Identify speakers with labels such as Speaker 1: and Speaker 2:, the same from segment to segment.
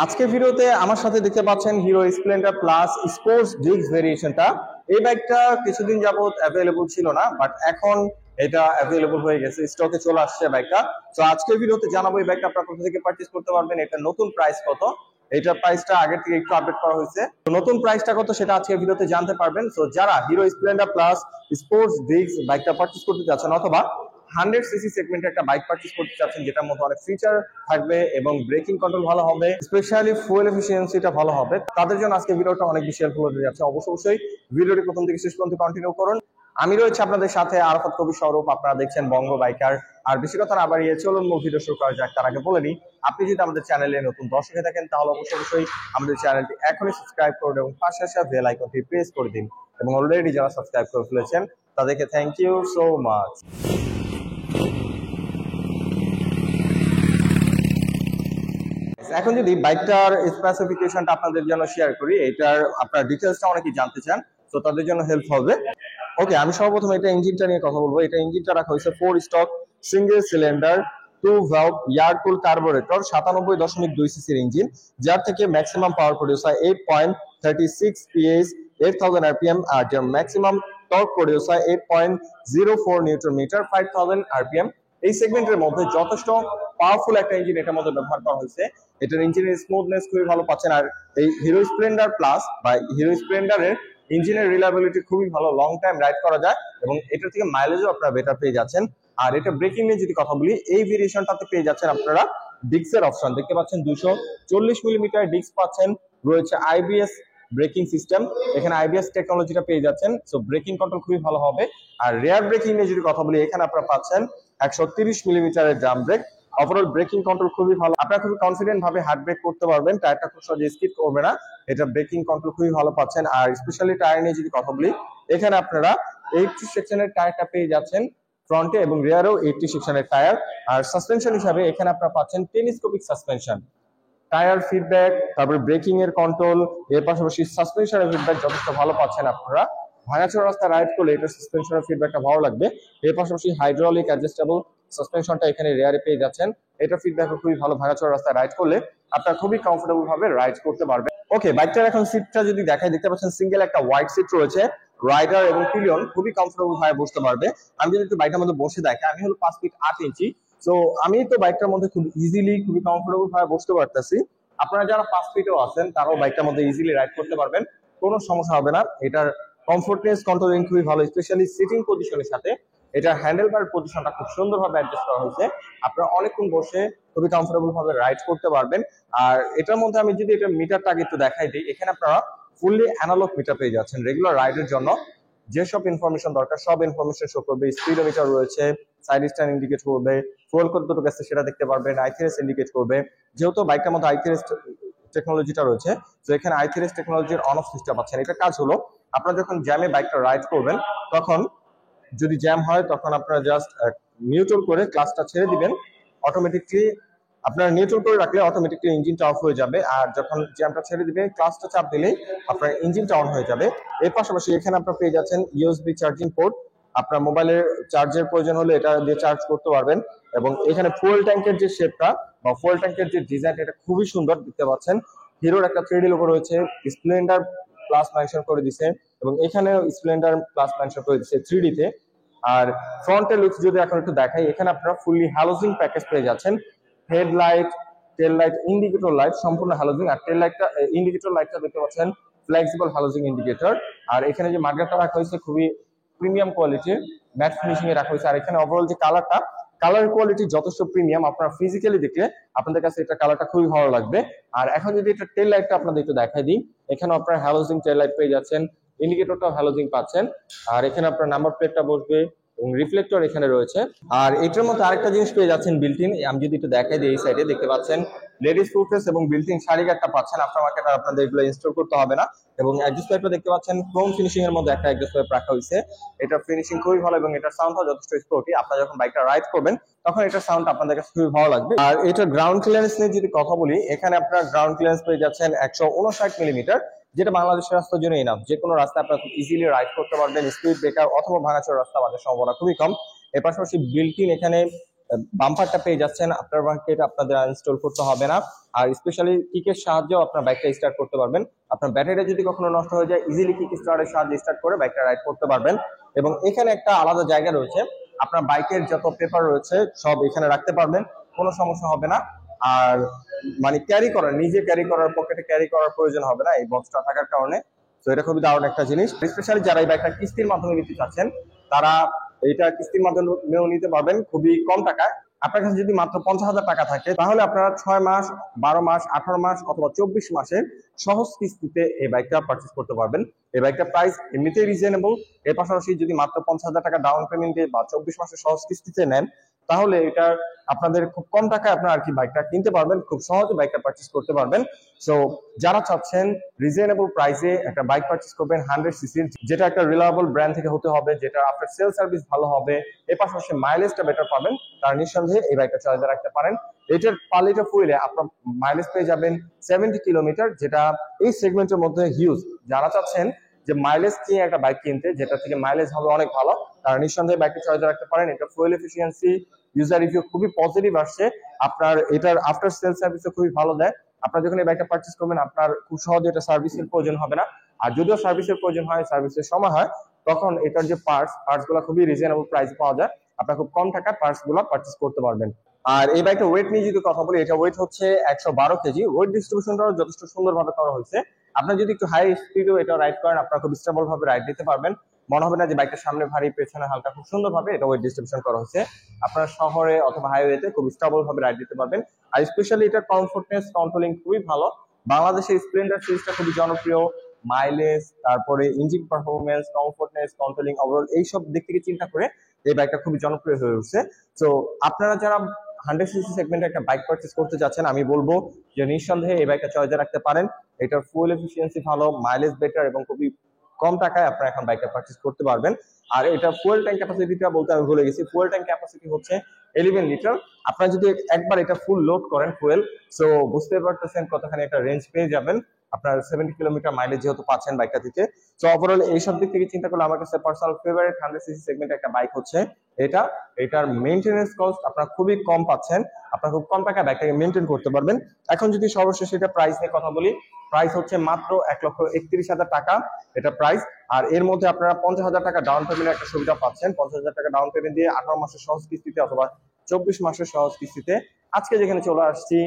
Speaker 1: আজকের ভিডিওতে আমার সাথে দেখতে পাচ্ছেন Hero Splendor plus sports disc ভেরিয়েশনটা। এই বাইকটা কিছুদিন যাবত অ্যাভেলেবল ছিল না, বাট এখন এটা অ্যাভেলেবল হয়ে গেছে, স্টকে চলে আসছে বাইকটা। তো আজকের ভিডিওতে জানাবো এই বাইকটা আপনারা কোথা থেকে পারচেজ করতে পারবেন, এটা নতুন প্রাইস কত, এটার প্রাইসটা আগের থেকে একটু আপডেট করা হয়েছে। তো নতুন প্রাইসটা কত সেটা আজকের ভিডিওতে জানতে পারবেন। তো যারা Hero Splendor plus sports disc বাইকটা পারচেজ করতে যাচ্ছেন অথবা 100 সিসি সেগমেন্টে একটা বাইক পারচেজ করতে চাচ্ছেন যেটার মধ্যে অনেক ফিচার থাকবে এবং ব্রেকিং কন্ট্রোল ভালো হবে, স্পেশালি ফুয়েল এফিসিয়েন্সিটা ভালো হবে, তাদের জন্য আজকে ভিডিওটা অনেক বেশি হেল্পফুল হতে যাচ্ছে। অবশ্যই ভিডিওটি প্রথম থেকে শেষ পর্যন্ত কন্টিনিউ করুন। আমি রয়েছে আপনাদের সাথে আরাফাত কবির স্বরূপ, আপনারা দেখছেন বঙ্গ বাইকার। আর বেশি কথা না বাড়িয়ে চলুন মূল ভিডিও শুরু করা যাক। তার আগে বলে নিই, আপনি যদি আমাদের চ্যানেলে নতুন দর্শক হয়ে থাকেন তাহলে অবশ্যই আমাদের চ্যানেলটি এখনই সাবস্ক্রাইব করুন এবং পাশে আসা বেল আইকনটি প্রেস করে দিন। এবং অলরেডি যারা সাবস্ক্রাইব করে ফেলেছেন তাদেরকে থ্যাংক ইউ সো মাচ। এখন যদি বাইকটার স্পেসিফিকেশনটা আপনাদের জন্য শেয়ার করি, এটার আপনার ডিটেইলসটা অনেকেই জানতে চান, তো তাদের জন্য হেল্প হবে। ওকে, আমি সর্বপ্রথম এটা ইঞ্জিনটা নিয়ে কথা বলবো। এটা ইঞ্জিনটা রাখা হয়েছে 4 stock single cylinder 2 valve air কুল কার্বোরেটর 97.2 সিসির ইঞ্জিন, যার থেকে ম্যাক্সিমাম পাওয়ার প্রডিউস হয় 8.36 PS 8000 rpm, আর যার ম্যাক্সিমাম টর্ক প্রডিউস হয় 8.04 নিউটন মিটার 5000 rpm। এই সেগমেন্টের মধ্যে যথেষ্ট পাওয়ারফুল একটা ইঞ্জিন এটার মধ্যে ব্যবহার করা হয়েছে। এটার ইঞ্জিনের স্মুথনেস খুবই ভালো পাচ্ছেন। আর এই হিরো স্প্লেন্ডার প্লাস বা হিরো স্প্লেন্ডারের ইঞ্জিনের রিলায়েবিলিটি খুবই ভালো, লং টাইম রাইড করা যায় এবং এটার থেকে মাইলেজও আপনারা বেটার পেয়ে যাচ্ছেন। আর এটা ব্রেকিং নিয়ে যদি কথা বলি, এই ভেরিয়েশনটাতে পেয়ে যাচ্ছেন আপনারা ডিস্কের অপশন দেখতে পাচ্ছেন, 240 মিলিমিটার ডিস্ক পাচ্ছেন, রয়েছে আইবিএস ব্রেকিং সিস্টেম, এখানে আইবিএস টেকনোলজিটা পেয়ে যাচ্ছেন, সো ব্রেকিং কন্ট্রোল খুবই ভালো হবে। আর রেয়ার ব্রেকিং নিয়ে যদি কথা বলি, এখানে আপনারা পাচ্ছেন 130 মিলিমিটারের drum brake. Overall breaking control খুবই ভালো, আপনারা খুবই কনফিডেন্ট ভাবে হার্ড ব্রেক করতে পারবেন, টায়ারটা খুব সহজে স্কিড করবে না। এটা ব্রেকিং কন্ট্রোল খুবই ভালো পাচ্ছেন। আর স্পেশালি টায়ার নিয়ে যদি কথা বলি, এখানে আপনারা 80 সেকশনের টায়ারটা পেয়ে যাচ্ছেন ফ্রন্টে এবং রিয়ারেও 80 সেকশনের টায়ার। আর সাসপেনশন হিসাবে এখানে আপনারা পাচ্ছেন টেলিস্কোপিক সাসপেনশন, টায়ার ফিডব্যাক, তারপরে ব্রেকিং এর কন্ট্রোল, এর পাশাপাশি সাসপেনশনের ফিডব্যাক যথেষ্ট ভালো পাচ্ছেন আপনারা। ভাঙাচোরা রাস্তায় রাইড করলে এটা সাসপেনশনের ফিডব্যাকটা ভালো লাগবে। এর পাশাপাশি হাইড্রোলিক অ্যাডজাস্টেবল সাসপেনশনটা এখানে রেয়ারে পেয়ে যাচ্ছেন, এটা ফিডব্যাকও খুবই ভালো। ভাঙাচোরা রাস্তায় রাইড করলে আপনারা খুবই কমফোর্টেবল ভাবে রাইড করতে পারবেন। ওকে, বাইকটার এখন সিটটা যদি দেখাই, দেখতে পাচ্ছেন সিঙ্গেল একটা হোয়াইট সিট রয়েছে, রাইডার এবং পিলিয়ন খুবই কমফোর্টেবল ভাবে বসতে পারবে। আমি যদি একটু বাইকটার মধ্যে বসে দেখাই, আমি হলো 5 ফিট 8 ইঞ্চি, তো আমি তো বাইকটার মধ্যে খুব ইজিলি খুবই কমফোর্টেবল ভাবে বসতে পারতেছি। আপনারা যারা 5 ফিটও আছেন তারাও বাইকটার মধ্যে ইজিলি রাইড করতে পারবেন, কোনো সমস্যা হবে না। এটার কমফোর্টনেস কন্ট্রোলিং খুবই ভালো, স্পেশালি সিটিং পজিশনের সাথে এটা হ্যান্ডেল বার পজিশনটা খুব সুন্দরভাবে অ্যাডজাস্ট করা হয়েছে, আপনারা অনেকক্ষণ বসে খুবই কমফোর্টেবল ভাবে রাইড করতে পারবেন। আর এটার মধ্যে আমি যদি এটা মিটারটা আগে একটু দেখাই দিই, এখানে আপনারা ফুললি অ্যানালগ মিটার পেয়ে যাচ্ছেন। রেগুলার রাইডের জন্য যেসব ইনফরমেশন দরকার সব ইনফরমেশন শো করবে, স্পিডোমিটার রয়েছে, সাইড স্ট্যান্ড ইন্ডিকেট করবে, ফুয়েল কতটুকু গেছে সেটা দেখতে পারবেন, আইথিএস ইন্ডিকেট করবে। যেহেতু বাইকটার মধ্যে আইথিএস টেকনোলজিটা রয়েছে, তো এখানে আইথিএস টেকনোলজির অন অফ সুইচটা পাচ্ছেন। এটা কাজ হলো, আপনারা যখন জ্যামে বাইকটা রাইড করবেন তখন যদি জ্যাম হয় তখন আপনারা জাস্ট নিউট্রাল করে ক্লাসটা ছেড়ে দিবেন, অটোমেটিকলি আপনারা নিউট্রাল করে রাখলে অটোমেটিকলি ইঞ্জিনটা অফ হয়ে যাবে। আর যখন জ্যামটা ছেড়ে দিবে ক্লাসটা চাপ দিলেই আপনার ইঞ্জিনটা অন হয়ে যাবে। এর পাশাপাশি এখানে আপনারা পেয়ে যাচ্ছেন ইউএসবি চার্জিং পোর্ট, আপনার মোবাইলের চার্জের প্রয়োজন হলে এটা দিয়ে চার্জ করতে পারবেন। এবং এখানে ফুয়েল ট্যাঙ্কের যে শেপটা বা ফুয়েল ট্যাঙ্কের যে ডিজাইন, এটা খুবই সুন্দর দেখতে পাচ্ছেন। হিরোর একটা 3D লোগো রয়েছে, স্প্লেন্ডার প্লাস মেনশন করে দিছে এবং এখানেও স্প্লেন্ডার প্লাস মেনশন করে দিছে 3D তে। আর ফ্রন্টের লুকস যদি এখন একটু দেখাই, এখানে আপনারা ফুললি হ্যালোজিন প্যাকেজ পেয়ে যাচ্ছেন, হেডলাইট, টেল লাইট, ইন্ডিকেটর লাইট সম্পূর্ণ হ্যালোজিন। আর টেল লাইটটা, ইন্ডিকেটর লাইটটা দেখতে পাচ্ছেন ফ্লেক্সিবল হ্যালোজিন ইন্ডিকেটর। আর এখানে যে মার্কেটটা রাখা হয়েছে খুবই প্রিমিয়াম কোয়ালিটির ম্যাট ফিনিশিং এ রাখা হয়েছে। আর এখানে ওভারঅল যে কালারটা, কালার কোয়ালিটি যথেষ্ট প্রিমিয়াম, আপনারা ফিজিক্যালি দেখলে আপনাদের কাছে এটা কালারটা খুবই ভালো লাগবে। আর এখন যদি এটা টেল লাইটটা আপনাদের একটু দেখাই দিই, এখানে আপনারা হ্যালোজিন টেল লাইট পেয়ে যাচ্ছেন, ইন্ডিকেটরটাও হ্যালোজিন পাচ্ছেন। আর এখানে আপনার নাম্বার প্লেটটা বসবে এবং রিফ্লেক্টর এখানে রয়েছে। আর এটার মধ্যে আরেকটা জিনিস পেয়ে যাচ্ছেন বিল্ট-ইন, আমি যদি একটু দেখাই দিই, এই সাইডে দেখতে পাচ্ছেন লেডিস ফুটরেস এবং বিল্ট-ইন শাড়ি একটা পাচ্ছেন। আফটার মার্কেট আপনাদের এগুলো ইনস্টল করতে হবে না। এবং এক্সস্ট পাইপটা দেখতে পাচ্ছেন ক্রোম ফিনিশিং এর মধ্যে একটা এক্সস্ট পাইপ রাখা হয়েছে, এটা ফিনিশিং খুবই ভালো এবং এটার সাউন্ডটাও যথেষ্ট স্পোর্টি। আপনারা যখন বাইকটা রাইড করবেন তখন এটার সাউন্ড আপনাদের কাছে খুবই ভালো লাগবে। আর এটার গ্রাউন্ড ক্লিয়ারেন্স নিয়ে যদি কথা বলি, এখানে আপনারা গ্রাউন্ড ক্লিয়ারেন্স পেয়ে যাচ্ছেন 159 মিলিমিটার, যেটা বাংলাদেশের রাস্তার জন্য এনাফ। যে কোনো রাস্তায় আপনারা খুব ইজিলি রাইড করতে পারবেন, স্পিড ব্রেকার অথবা ভাঙাচোরা রাস্তা আমাদের সম্ভাবনা খুবই কম। এর পাশাপাশি বিল্ট-ইন এখানে বাম্পারটা পেয়ে যাচ্ছেন। আফটার মার্কেট আপনাদের ইনস্টল করতে হবে না। আর স্পেশালি কিকের সাহায্যেও আপনার বাইকটা স্টার্ট করতে পারবেন। আপনার ব্যাটারিটা যদি কখনো নষ্ট হয়ে যায় ইজিলি কিক স্টার্টের সাহায্যে স্টার্ট করে বাইকটা রাইড করতে পারবেন। এবং এখানে একটা আলাদা জায়গা রয়েছে, আপনার বাইকের যত পেপার রয়েছে সব এখানে রাখতে পারবেন, কোনো সমস্যা হবে না। আর মানে নিজে ক্যারি করার, পকেটে ক্যারি করার প্রয়োজন হবে না এই বক্সটা থাকার কারণে। তো এটা খুবই দারুণ একটা জিনিস। স্পেশালি যারা এই বাইকটা কিস্তির মাধ্যমে নিতে চাচ্ছেন তারা এইটা কিস্তির মাধ্যমেও নিতে পারবেন খুবই কম টাকায়। আপনার কাছে যদি মাত্র 50,000 টাকা থাকে তাহলে আপনারা 6 মাস, 12 মাস, 18 মাস অথবা 24 মাসের সহজ কিস্তিতে এই বাইকটা পারচেস করতে পারবেন। এই বাইকটা প্রাইস এমনিতেই রিজনেবল। এর পাশাপাশি যদি মাত্র 50,000 টাকা ডাউন পেমেন্ট দিয়ে বা 24 মাসের সহজ কিস্তিতে নেন তাহলে এটা আপনাদের খুব কম টাকায় আপনারা আর কি বাইকটা কিনতে পারবেন, খুব সহজে বাইকটা পারচেস করতে পারবেন। সো যারা চাচ্ছেন রিজনেবল প্রাইসে একটা বাইক পারচেস করবেন 100 সিসির, যেটা একটা রিলায়েবল ব্র্যান্ড থেকে হতে হবে, যেটা আফটার সেল সার্ভিস ভালো হবে, এর পাশাপাশি মাইলেজটা বেটার পাবেন, তারা নিঃসন্দেহে এই বাইকটা চয়েসে রাখতে পারেন। এটার পার লিটার ফুয়েলে আপনার মাইলেজ পেয়ে যাবেন 70 কিলোমিটার, যেটা এই সেগমেন্টের মধ্যে হিউজ। যারা চাচ্ছেন যে মাইলেজ নিয়ে একটা বাইক কিনতে যেটা থেকে মাইলেজ হবে অনেক ভালো, তারা নিঃসন্দেহে বাইকটা চয়েসে রাখতে পারেন। এটা ফুয়েল এফিসিয়েন্সি, ইউজার রিভিউ খুবই পজিটিভ আসছে। আপনার এটার আফটার সেল সার্ভিসও খুবই ভালো দেয়। আপনারা যখন এই বাইকটা পারচেস করবেন আপনার খুব সহজে এটা সার্ভিসের প্রয়োজন হবে না। আর যদিও সার্ভিসের প্রয়োজন হয়, সার্ভিসের সময় হয়, তখন এটার যে পার্টস গুলো খুবই রিজনেবল প্রাইসে পাওয়া যায়। আপনারা খুব কম টাকায় পার্টস গুলো পারচেস করতে পারবেন। আর এই বাইকটা ওয়েট নিয়ে যদি কথা বলি, এটা ওয়েট হচ্ছে 112 কেজি। ওয়েট ডিস্ট্রিবিউশনটাও যথেষ্ট সুন্দরভাবে করা হয়েছে। আপনার যদি একটু হাই স্পিডেও এটা রাইড করেন আপনারা খুব স্টেবল ভাবে রাইড দিতে পারবেন। মনে হবে না যে বাইকটা সামনে ভারী পেছনে হালকা, খুব সুন্দরভাবে এটা ওয়েট ডিস্ট্রিবিউশন করা হয়েছে। আপনার শহরে অথবা হাইওয়েতে খুব স্টেবল ভাবে রাইড দিতে পারবেন। আর স্পেশালি এটার কমফোর্টনেস, কন্ট্রোলিং খুবই ভালো। বাংলাদেশের স্প্লেন্ডার সিরিজটা খুবই জনপ্রিয়। মাইলেজ, তারপরে engine performance, comfortness, controlling, overall এইসব দিক থেকে চিন্তা করে এই বাইকটা খুবই জনপ্রিয় হয়ে উঠছে। তো আপনারা যারা 100 সিসি সেগমেন্টে একটা বাইক পারচেস করতে যাচ্ছেন আমি বলবো যে নিঃসন্দেহে এই বাইকটা চয়েসে রাখতে পারেন। এটার ফুয়েল এফিসিয়েন্সি ভালো, মাইলেজ বেটার এবং খুবই কম টাকায় আপনারা এখন বাইকটা পারচেস করতে পারবেন। আর এটা ফুয়েল ট্যাঙ্ক ক্যাপাসিটিটা বলতে আমি ভুলে গেছি। ফুয়েল ট্যাঙ্ক ক্যাপাসিটি হচ্ছে 11 লিটার। আপনারা যদি একবার এটা ফুল লোড করেন ফুয়েল, সো বুঝতে পারতেছেন কতখানি একটা রেঞ্জ পেয়ে যাবেন। আপনার 70 কিলোমিটার মাইলেজ যেহেতু পাচ্ছেন বাইকটা থেকে। সো ওভারঅল এইসব দিক থেকে চিন্তা করলে আমার কাছে পার্সোনাল ফেভারিট 100 সিসি সেগমেন্টের একটা বাইক হচ্ছে এটা। এটার মেইনটেনেন্স কস্ট আপনারা খুবই কম পাচ্ছেন। আপনারা খুব কম টাকায় বাইকটাকে মেইনটেইন করতে পারবেন। এখন যদি সর্বশেষ এটা প্রাইস নিয়ে কথা বলি, প্রাইস হচ্ছে মাত্র 1,31,000 টাকা এটা প্রাইস। আর এর মধ্যে আপনারা 50,000 টাকা ডাউন পেমেন্টের একটা সুবিধা পাচ্ছেন। 50,000 টাকা ডাউন পেমেন্ট দিয়ে 18 মাসের সহজ কিস্তিতে অথবা 24 মাসের সহজ কিস্তিতে আজকে যেখানে চলে আসছি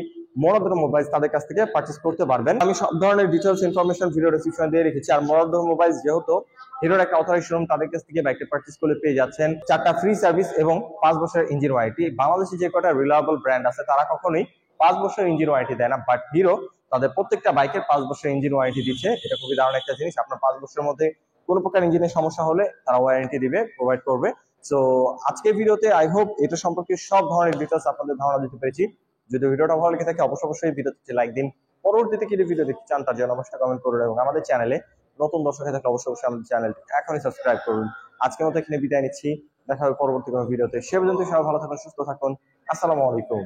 Speaker 1: মোরাদহ মোবাইলস, তাদের কাছ থেকে পারচেস করতে পারবেন। আমি সব ধরনের ডিটেইলস ইনফরমেশন ভিডিও ডেসক্রিপশনে দিয়ে রেখেছি। আর মোরাদহ মোবাইলস যেহেতু হিরোর একটা অথরাইজ শোরুম, তাদের কাছ থেকে বাইকটা পারচেস করলে পেয়ে যাচ্ছেন 4টা ফ্রি সার্ভিস এবং 5 বছরের ইঞ্জিন ওয়ারেন্টি। বাংলাদেশে যে কটা রিলায়েবল ব্র্যান্ড আছে তারা কখনোই 5 বছরের ইঞ্জিন ওয়ারেন্টি দেয় না, বাট হিরো তাদের প্রত্যেকটা বাইকের 5 বছরের ইঞ্জিন ওয়ারেন্টি দিচ্ছে। এটা খুবই দারুণ একটা জিনিস। আপনার 5 বছরের মধ্যে কোনো প্রকার ইঞ্জিনের সমস্যা হলে তারা ওয়ারেন্টি দিবে, প্রোভাইড করবে। সো আজকের ভিডিওতে আই হোপ এটা সম্পর্কে সব ধরনের ডিটেইলস আপনাদের ধারণা দিতে পেরেছি। যদি ভিডিওটা ভালো লেগে থাকে অবশ্যই ভিডিওতে লাইক দিন। পরবর্তীতে কি ভিডিও দেখতে চান তার জন্য অবশ্যই কমেন্ট করুন এবং আমাদের চ্যানেলে নতুন দর্শক হয়ে থাকলে অবশ্যই আমাদের চ্যানেলটি এখনই সাবস্ক্রাইব করুন। আজকের মতো এখানে বিদায় নিচ্ছি, দেখা হবে পরবর্তী কোনো ভিডিওতে। সে পর্যন্ত সবাই ভালো থাকুন, সুস্থ থাকুন। আসসালামু আলাইকুম।